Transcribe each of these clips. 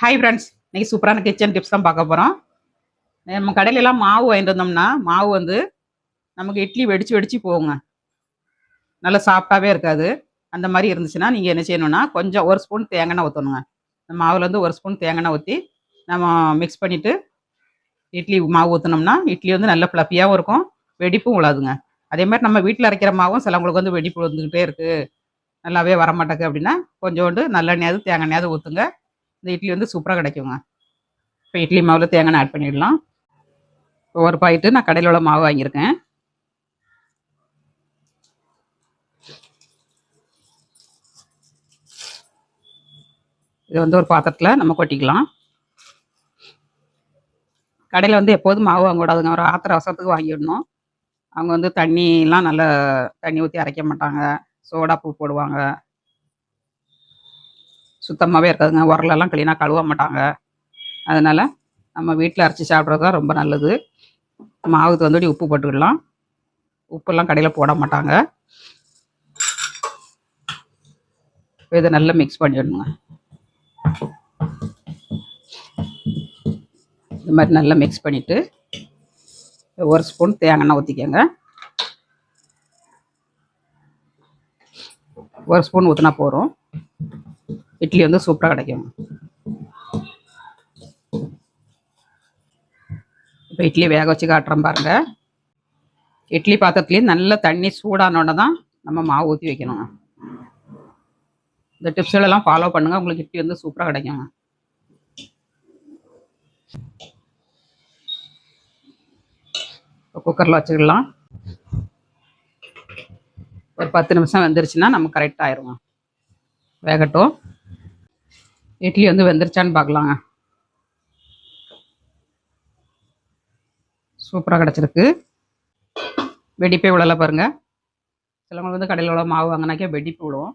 Hi friends, இன்னைக்கு சூப்பரான kitchen tips தான் பார்க்க போகிறோம். நம்ம கடையிலலாம் மாவு வாங்கிட்டு வந்தோம்னா மாவு வந்து நமக்கு இட்லி வெடிச்சு வெடிச்சு போகுங்க. நல்லா சாஃப்டாகவே இருக்காது. அந்த மாதிரி இருந்துச்சுன்னா நீங்கள் என்ன செய்யணும்னா கொஞ்சம் ஒரு ஸ்பூன் தேங்காய் ஊற்றணுங்க. இந்த மாவுலேருந்து ஒரு ஸ்பூன் தேங்காய் ஊற்றி நம்ம மிக்ஸ் பண்ணிவிட்டு இட்லி மாவு ஊற்றினோம்னா இட்லி வந்து நல்ல ஃப்ளஃபியாகவும் இருக்கும், வெடிப்பும் விழாதுங்க. அதே மாதிரி நம்ம வீட்டில் அரைக்கிற மாவும் சிலவங்களுக்கு வந்து வெடிப்பு வந்துக்கிட்டே இருக்குது, நல்லாவே வரமாட்டேக்கு அப்படின்னா கொஞ்சோண்டு நல்லெண்ணெயாவது தேங்காய் எண்ணெயாவது ஊற்றுங்க. இந்த இட்லி வந்து சூப்பராக கிடைக்குங்க. இப்போ இட்லி மாவில் தேங்காய் ஆட் பண்ணிடலாம். இப்போ ஒரு பாக்கெட்டு நான் கடையில் உள்ள மாவு வாங்கியிருக்கேன். இது வந்து ஒரு பாத்திரத்தில் நம்ம கொட்டிக்கலாம். கடையில் வந்து எப்போதும் மாவு வாங்கக்கூடாதுங்க, ஒரு ஆத்திர அவசரத்துக்கு வாங்கிடணும். அவங்க வந்து தண்ணிலாம் நல்லா தண்ணி ஊற்றி அரைக்க மாட்டாங்க, சோடா பூ போடுவாங்க, சுத்தமாகவே இருக்காதுங்க. உரலெல்லாம் க்ளீனாக கழுவ மாட்டாங்க. அதனால் நம்ம வீட்டில் அரைச்சி சாப்பிட்றது தான் ரொம்ப நல்லது. மாவுக்கு வந்து உப்பு போட்டுக்கிடலாம். உப்பெல்லாம் கடையில் போட மாட்டாங்க. இதை நல்லா மிக்ஸ் பண்ணிடணுங்க. இந்த மாதிரி நல்லா மிக்ஸ் பண்ணிவிட்டு ஒரு ஸ்பூன் தேங்காய் எண்ணெய் ஊற்றிக்கோங்க. ஒரு ஸ்பூன் ஊற்றினா போதும், இட்லி வந்து சூப்பராக கிடைக்கும். இப்போ இட்லி வேக வச்சு காட்டுறோம் பாருங்க. இட்லி பாத்திரத்துலேயும் நல்ல தண்ணி சூடானோட தான் நம்ம மாவு ஊற்றி வைக்கணும். இந்த டிப்ஸ்களெல்லாம் ஃபாலோ பண்ணுங்கள், உங்களுக்கு இட்லி வந்து சூப்பராக கிடைக்குங்க. இப்போ குக்கரில் வச்சுக்கலாம். ஒரு 10 நிமிஷம் வெந்துருச்சுன்னா நம்ம கரெக்டாக ஆயிடுங்க. வேகட்டும். இட்லி வந்து வெந்துருச்சான்னு பார்க்கலாங்க. சூப்பராக கிடச்சிருக்கு, வெடிப்பே விழலை பாருங்கள். சிலவங்க வந்து கடையில் உள்ள மாவு வாங்கினாக்கே வெடிப்பு விழுவும்.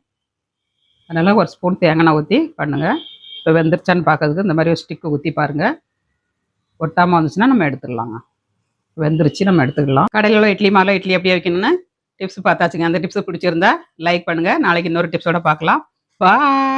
அதனால் ஒரு ஸ்பூன் தேங்காய் ஊற்றி பண்ணுங்கள். இப்போ வெந்துருச்சான்னு பார்க்கறதுக்கு இந்த மாதிரி ஒரு ஸ்டிக்கு ஊற்றி பாருங்கள். ஒட்டாமல் வந்துச்சுன்னா நம்ம எடுத்துடலாங்க. வெந்துருச்சு, நம்ம எடுத்துக்கலாம். கடையில் உள்ள இட்லி மாவில் இட்லி எப்படி வைக்கணும்னு டிப்ஸ் பார்த்தாச்சுங்க. அந்த டிப்ஸ் பிடிச்சிருந்தா லைக் பண்ணுங்கள். நாளைக்கு இன்னொரு டிப்ஸோட பார்க்கலாம். பாய்.